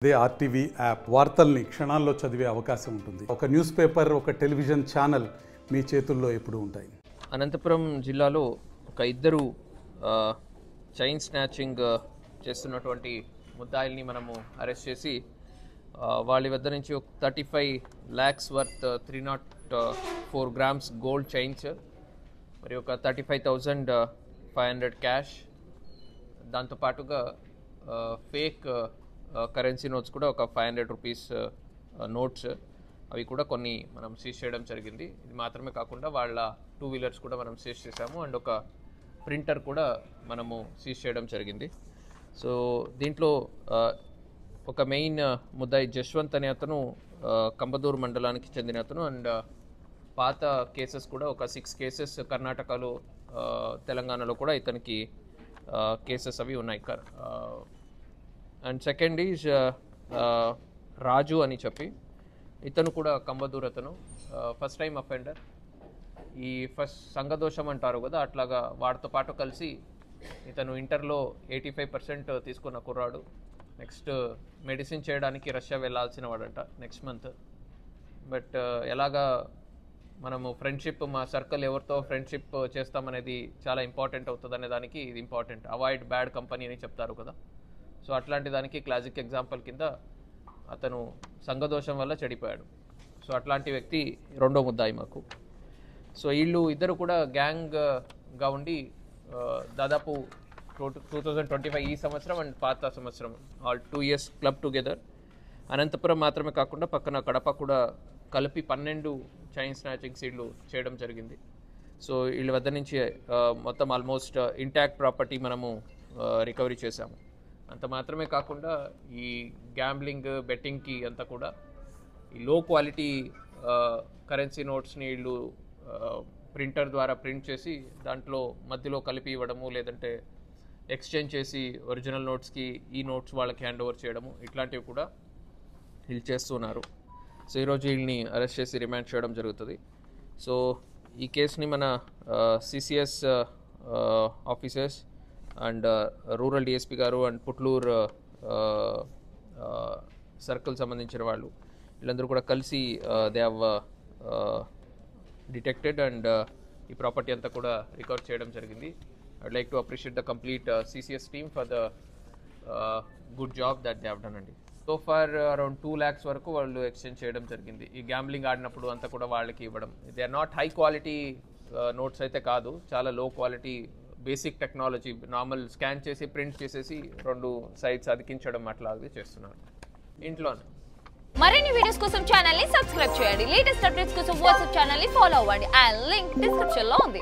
అదే RTV app వార్తల్ని క్షణాల్లో చదివే అవకాశం ఉంటుంది. ఒక న్యూస్ పేపర్, ఒక టెలివిజన్ ఛానల్ మీ చేతుల్లో ఎప్పుడూ ఉంటాయి. అనంతపురం జిల్లాలో ఒక ఇద్దరు చైన్ స్నాచింగ్ చేస్తున్నటువంటి ముద్దాయిల్ని మనము అరెస్ట్ చేసి వాళ్ళ వద్ద నుంచి ఒక 35 lakhs worth 304 grams gold chains, మరి ఒక 35,500 క్యాష్, దాంతోపాటుగా ఫేక్ కరెన్సీ నోట్స్ కూడా ఒక 500 రూపీస్ నోట్స్, అవి కూడా కొన్ని మనం సీజ్ చేయడం జరిగింది. ఇది మాత్రమే కాకుండా వాళ్ళ 2 వీలర్స్ కూడా మనం సీజ్ చేసాము అండ్ ఒక ప్రింటర్ కూడా మనము సీజ్ చేయడం జరిగింది. సో దీంట్లో ఒక మెయిన్ ముద్దాయి జశ్వంత్ అనే అతను కంబదూర్ మండలానికి చెందిన అతను అండ్ పాత కేసెస్ కూడా ఒక 6 కేసెస్ కర్ణాటకలో, తెలంగాణలో కూడా ఇతనికి కేసెస్ అవి ఉన్నాయి. అండ్ సెకండ్ ఈజ్ రాజు అని చెప్పి, ఇతను కూడా కంబదూర్ అతను, ఫస్ట్ టైం అఫెండర్. ఈ ఫస్ట్ సంఘదోషం అంటారు కదా, అట్లాగా వాడితో పాటు కలిసి ఇతను ఇంటర్లో 85% తీసుకున్న కుర్రాడు. నెక్స్ట్ మెడిసిన్ చేయడానికి రష్యా వెళ్ళాల్సిన వాడంట నెక్స్ట్ మంత్. బట్ ఎలాగా మనము ఫ్రెండ్షిప్, మా సర్కిల్ ఎవరితో ఫ్రెండ్షిప్ చేస్తామనేది చాలా ఇంపార్టెంట్ అవుతుంది అనే దానికి ఇది ఇంపార్టెంట్. అవాయిడ్ బ్యాడ్ కంపెనీ అని చెప్తారు కదా, సో అట్లాంటి దానికి క్లాసిక్ ఎగ్జాంపుల్ కింద అతను సంఘదోషం వల్ల చెడిపోయాడు. సో అట్లాంటి వ్యక్తి రెండో ముద్దాయి మాకు. సో వీళ్ళు ఇద్దరు కూడా గ్యాంగ్గా ఉండి దాదాపు 2025 ఈ సంవత్సరం అండ్ పాత సంవత్సరం all 2 years club together Anantapur మాత్రమే కాకుండా పక్కన కడప కూడా కలిపి 12 చైన్ స్నాచింగ్స్ వీళ్ళు చేయడం జరిగింది. సో వీళ్ళ వద్ద నుంచి మొత్తం ఆల్మోస్ట్ ఇంటాక్ట్ ప్రాపర్టీ మనము రికవరీ చేశాము. అంత మాత్రమే కాకుండా ఈ గ్యాంబ్లింగ్, బెట్టింగ్కి అంతా కూడా ఈ లో క్వాలిటీ కరెన్సీ నోట్స్ని వీళ్ళు ప్రింటర్ ద్వారా ప్రింట్ చేసి దాంట్లో మధ్యలో కలిపి ఇవ్వడము, లేదంటే ఎక్స్చేంజ్ చేసి ఒరిజినల్ నోట్స్కి ఈ నోట్స్ వాళ్ళకి హ్యాండ్ ఓవర్ చేయడము, ఇట్లాంటివి కూడా వీళ్ళు చేస్తున్నారు. సో ఈరోజు వీళ్ళని అరెస్ట్ చేసి రిమాండ్ చేయడం జరుగుతుంది. సో ఈ కేసుని మన CCS officers and rural DSP గారు అండ్ పుట్లూరు సర్కిల్ సంబంధించిన వాళ్ళు వీళ్ళందరూ కూడా కలిసి దే హ్యావ్ డిటెక్టెడ్ అండ్ ఈ ప్రాపర్టీ అంతా కూడా రికవర్ చేయడం జరిగింది. I'd like to appreciate the complete CCS team for the good job that they have done అండి. సో ఫార్ అరౌండ్ 2 lakhs వరకు వాళ్ళు ఎక్స్చేంజ్ చేయడం జరిగింది. ఈ గ్యాంబ్లింగ్ ఆడినప్పుడు అంతా కూడా వాళ్ళకి ఇవ్వడం. They are not high quality notes అయితే కాదు, చాలా low quality basic technology, normal scan చేసి ప్రింట్ చేసేసి 2 సైడ్స్ అతికించడం అట్లాగే చేస్తున్నారు ఇంట్లోనే. మరిన్ని వీడియోస్ కోసం ఛానల్ ని సబ్స్క్రైబ్ చేయండి. లేటెస్ట్ అప్డేట్స్ కోసం వాట్సాప్ ఛానల్ ని ఫాలో అవ్వండి. ఆ లింక్ డిస్క్రిప్షన్ లో ఉంది.